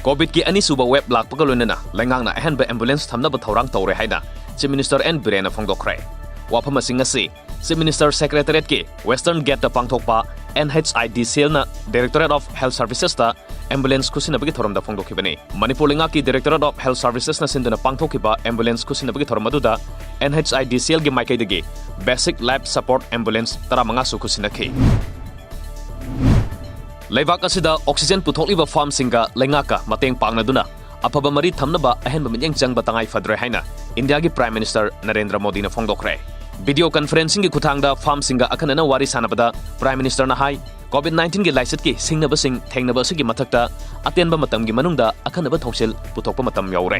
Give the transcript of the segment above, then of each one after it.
Covid की अनीसुब वेब लापग लोनना लेंगांगना अहनब एम्बुलेंस थमनब थौरांग तौरे हाइना चीफ मिनिस्टर एन बिरेन फोंदोखरे वाफम असिंग असि चीफ मिनिस्टर सेक्रेटरीट की वेस्टर्न गेट ता पांगथोकपा NHIDCL ना डायरेक्टरेट ऑफ हेल्थ सर्विसेस ता एम्बुलेंस खुसिनबगी थोरमदा फोंदोखिबने मणिपुर लेंगा की डायरेक्टरेट ऑफ हेल्थ सर्विसेस ना सिंदना पांगथोखिबा एम्बुलेंस खुसिनबगी थोरमदुदा NHIDCL की माइकैदगी बेसिक लाइफ सपोर्ट एम्बुलेंस 15 सु खुसिनखि लेबाक असिदा ऑक्सीजन पुथोकलिबा फार्म सिंगा लेंगाका मतेंग पांगनदुना अफबा मरी थमनबा अहनबा मियंग चंगबा तंगाई फद्रे हाइना इंडिया की प्राइम मिनिस्टर नरेंद्र मोदी ने फोंदोखरे वीडियो कॉन्फ्रेंसिंग की खुथांगदा फार्म सिंगा अखनना वारी सानबदा प्राइम मिनिस्टर ना हाई कोविड-19 की लाइसेट की सिंगनबसिंग थेंगनबसगी मथक्ता अतेनबा मतमगी मनुंगदा अखनबा थौसिल पुथोकपा मतम यावरे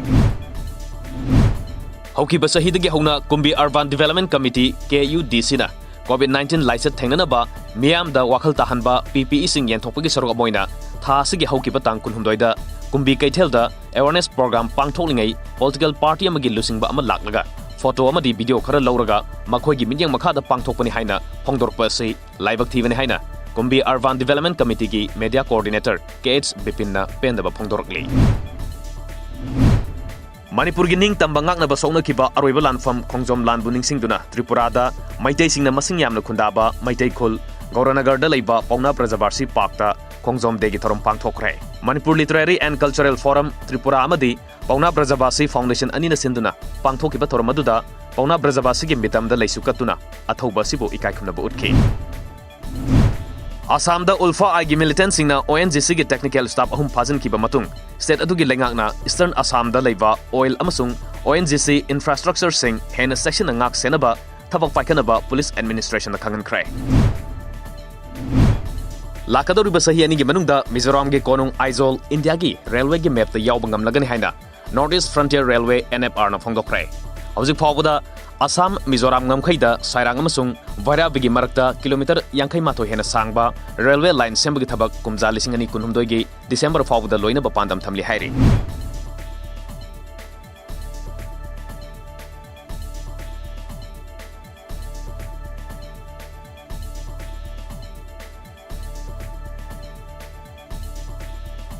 हौकिबा सहिदगी हौना Kumbi urban development committee KUDC ना कोविड-19 लाइसेट थेंगनबा मियामदा वाखल ताहनबा PPE सिंग येंथोकपगी सरोग मोइना थासिगी हौकिबा तांग कुनहुमदोइदा कुंबी कैथेलदा अवेयरनेस प्रोग्राम पांगथोकलिंगै पॉलिटिकल पार्टी अमगी लुसिंगबा अमा लाक्लगा फोटो अमदी वीडियो खरा लौरगा मखोइगी मियंग मखादा पांगथोकपनि हाइना फोंदोरपसि लाइबक थीबनि हाइना कुंबी अर्बन डेवलपमेंट कमिटी की मीडिया कोऑर्डिनेटर KH बिपिनना पेंदबा फोंदोरकली मणिपुर की निंग तंबा ngaknaba सौनखिबा अरोइबा लानफम खोंजोम लानबु निंगसिंगदुना त्रिपुरादा मैतै सिंगना मसिंग यामना खुंदाबा मैतै खुल गौरनगरदा लैबा पौना प्रजाबासी पार्कता खोंजोम देगी थोरम पांगथोखरे Manipur literary and cultural forum Tripura अमदी पौना प्रजाबासी फाउंडेशन अनिना सिंदुना पांगथोखिबा थोरम अदुदा पौना प्रजाबासी की मितमदा लैसुकतुना अथौबा सिबु इकाइखुमनबा उठखि आसाम दा उल्फा आईगी मिलिटेंट सिंगना ONGC की टेक्निकल स्टाफ अहुम फाजन की बमतुंग स्टेट अदुगी लेंगाकना ईस्टर्न आसाम दा लैबा ऑयल अमसुंग ONGC इंफ्रास्ट्रक्चर सिंग हेना सेक्शन अंगाक सेनबा थबक पाइखनबा पुलिस एडमिनिस्ट्रेशन दा खंगनख्रे लाकदोरिबा सही अनिगी मनुंगदा मिजोराम के कोनुंग आइजोल इंडिया की रेलवे की मैप दा यावबा ngamlagani हाइना north east frontier railway NFR ना फोंदोखरे हौजिक फावबदा आसाम मिजोराम ngमखैदा साइरांग अमसुंग भैराबगी मरकता किलोमीटर 52 हेना सांगबा रेलवे लाइन सेंबगी थबक कुमजा 2019 की डिसेंबर फावबदा लोइनबा पांदम थमली हाइरि